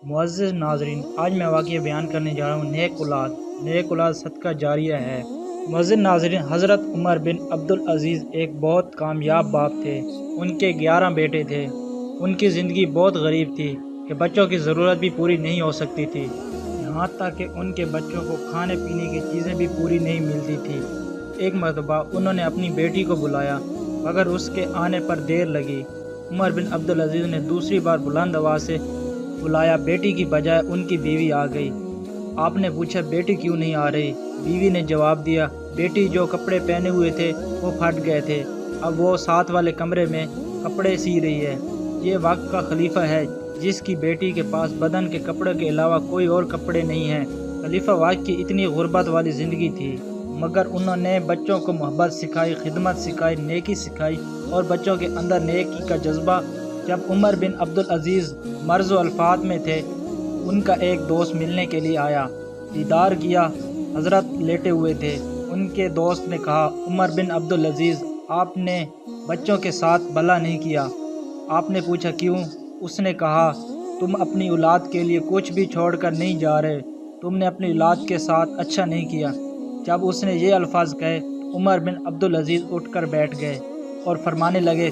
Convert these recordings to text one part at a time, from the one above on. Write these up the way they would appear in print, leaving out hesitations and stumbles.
معزز ناظرین، آج میں واقعہ بیان کرنے جا رہا ہوں نیک اولاد صدقہ جاریہ ہے۔ معزز ناظرین، حضرت عمر بن عبدالعزیز ایک بہت کامیاب باپ تھے۔ ان کے 11 بیٹے تھے۔ ان کی زندگی بہت غریب تھی کہ بچوں کی ضرورت بھی پوری نہیں ہو سکتی تھی، یہاں تک کہ ان کے بچوں کو کھانے پینے کی چیزیں بھی پوری نہیں ملتی تھی۔ ایک مرتبہ انہوں نے اپنی بیٹی کو بلایا، مگر اس کے آنے پر دیر لگی۔ عمر بن عبدالعزیز نے دوسری بار بلند آواز سے بلایا، بیٹی کی بجائے ان کی بیوی آ گئی۔ آپ نے پوچھا بیٹی کیوں نہیں آ رہی؟ بیوی نے جواب دیا، بیٹی جو کپڑے پہنے ہوئے تھے وہ پھٹ گئے تھے، اب وہ ساتھ والے کمرے میں کپڑے سی رہی ہے۔ یہ وقت کا خلیفہ ہے جس کی بیٹی کے پاس بدن کے کپڑے کے علاوہ کوئی اور کپڑے نہیں ہیں۔ خلیفہ وقت کی اتنی غربت والی زندگی تھی، مگر انہوں نے بچوں کو محبت سکھائی، خدمت سکھائی، نیکی سکھائی اور بچوں کے اندر نیکی کا جذبہ۔ جب عمر بن عبدالعزیز مرض و الفات میں تھے، ان کا ایک دوست ملنے کے لیے آیا، دیدار کیا۔ حضرت لیٹے ہوئے تھے۔ ان کے دوست نے کہا، عمر بن عبدالعزیز، آپ نے بچوں کے ساتھ بھلا نہیں کیا۔ آپ نے پوچھا کیوں؟ اس نے کہا، تم اپنی اولاد کے لیے کچھ بھی چھوڑ کر نہیں جا رہے، تم نے اپنی اولاد کے ساتھ اچھا نہیں کیا۔ جب اس نے یہ الفاظ کہے، عمر بن عبدالعزیز اٹھ کر بیٹھ گئے اور فرمانے لگے،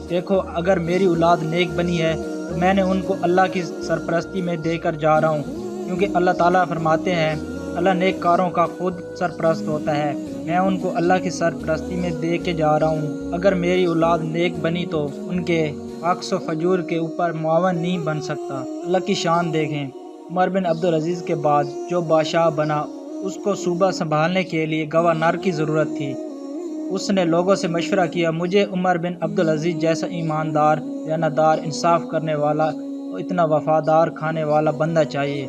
دیکھو اگر میری اولاد نیک بنی ہے تو میں نے ان کو اللہ کی سرپرستی میں دے کر جا رہا ہوں، کیونکہ اللہ تعالیٰ فرماتے ہیں اللہ نیک کاروں کا خود سرپرست ہوتا ہے، میں ان کو اللہ کی سرپرستی میں دے کے جا رہا ہوں۔ اگر میری اولاد نیک بنی تو ان کے عکس و فجور کے اوپر معاون نہیں بن سکتا۔ اللہ کی شان دیکھیں۔ عمر بن عبدالعزیز کے بعد جو بادشاہ بنا، اس کو صوبہ سنبھالنے کے لیے گورنر کی ضرورت تھی۔ اس نے لوگوں سے مشورہ کیا، مجھے عمر بن عبدالعزیز جیسا ایماندار، دیانتدار، انصاف کرنے والا اور اتنا وفادار کھانے والا بندہ چاہیے۔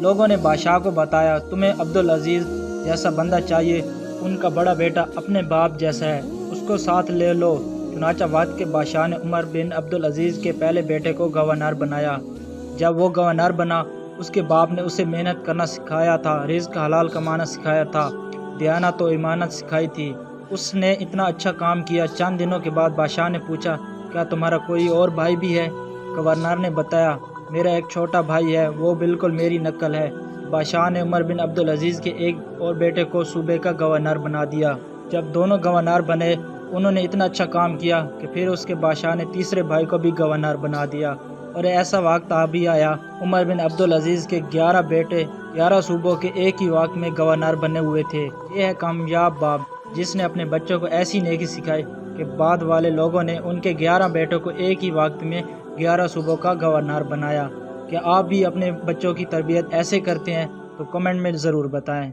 لوگوں نے بادشاہ کو بتایا، تمہیں عبدالعزیز جیسا بندہ چاہیے، ان کا بڑا بیٹا اپنے باپ جیسا ہے، اس کو ساتھ لے لو۔ چنانچہ وقت کے بادشاہ نے عمر بن عبدالعزیز کے پہلے بیٹے کو گورنر بنایا۔ جب وہ گورنر بنا، اس کے باپ نے اسے محنت کرنا سکھایا تھا، رزق حلال کمانا سکھایا تھا، دیانت و ایمانت سکھائی تھی۔ اس نے اتنا اچھا کام کیا۔ چند دنوں کے بعد بادشاہ نے پوچھا، کیا تمہارا کوئی اور بھائی بھی ہے؟ گورنر نے بتایا، میرا ایک چھوٹا بھائی ہے، وہ بالکل میری نقل ہے۔ بادشاہ نے عمر بن عبدالعزیز کے ایک اور بیٹے کو صوبے کا گورنر بنا دیا۔ جب دونوں گورنر بنے، انہوں نے اتنا اچھا کام کیا کہ پھر اس کے بادشاہ نے تیسرے بھائی کو بھی گورنر بنا دیا، اور ایسا وقت بھی آیا عمر بن عبدالعزیز کے 11 بیٹے 11 صوبوں کے ایک ہی وقت میں گورنر بنے ہوئے تھے۔ یہ ہے کامیاب باپ جس نے اپنے بچوں کو ایسی نیکی سکھائی کہ بعد والے لوگوں نے ان کے 11 بیٹوں کو ایک ہی وقت میں 11 صوبوں کا گورنر بنایا۔ کیا آپ بھی اپنے بچوں کی تربیت ایسے کرتے ہیں؟ تو کمنٹ میں ضرور بتائیں۔